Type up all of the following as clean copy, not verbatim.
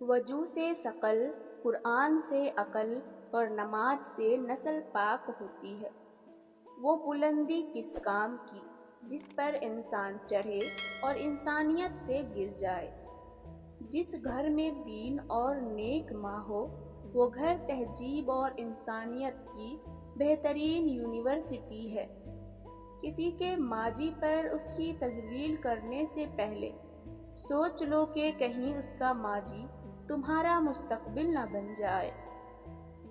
وضو سے ثقل، قرآن سے عقل اور نماز سے نسل پاک ہوتی ہے۔ وہ بلندی کس کام کی جس پر انسان چڑھے اور انسانیت سے گر جائے۔ جس گھر میں دین اور نیک ماں ہو وہ گھر تہذیب اور انسانیت کی بہترین یونیورسٹی ہے۔ کسی کے ماضی پر اس کی تجلیل کرنے سے پہلے سوچ لو کہ کہیں اس کا ماضی تمہارا مستقبل نہ بن جائے۔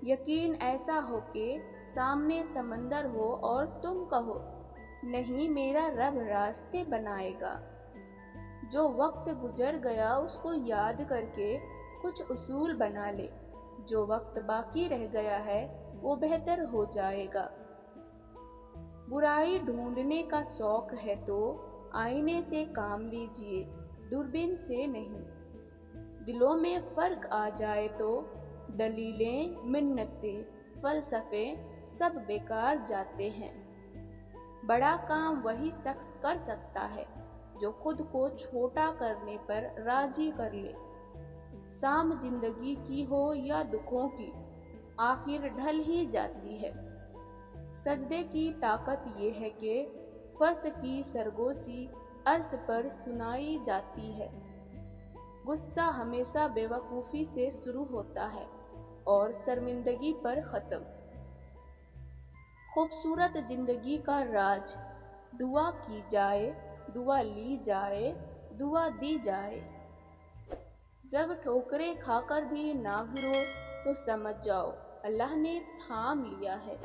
یقین ایسا ہو کہ سامنے سمندر ہو اور تم کہو نہیں میرا رب راستے بنائے گا۔ جو وقت گزر گیا اس کو یاد کر کے کچھ اصول بنا لے، جو وقت باقی رہ گیا ہے وہ بہتر ہو جائے گا۔ برائی ڈھونڈنے کا شوق ہے تو آئینے سے کام لیجئے، دوربین سے نہیں۔ دلوں میں فرق آ جائے تو دلیلیں، منتیں، فلسفے سب بیکار جاتے ہیں۔ بڑا کام وہی شخص کر سکتا ہے جو خود کو چھوٹا کرنے پر راضی کر لے۔ شام زندگی کی ہو یا دکھوں کی، آخر ڈھل ہی جاتی ہے۔ سجدے کی طاقت یہ ہے کہ فرش کی سرگوشی عرش پر سنائی جاتی ہے۔ غصہ ہمیشہ بے وقوفی سے شروع ہوتا ہے اور شرمندگی پر ختم۔ خوبصورت زندگی کا راز، دعا کی جائے، دعا لی جائے، دعا دی جائے۔ جب ٹھوکریں کھا کر بھی نہ گرو تو سمجھ جاؤ اللہ نے تھام لیا ہے۔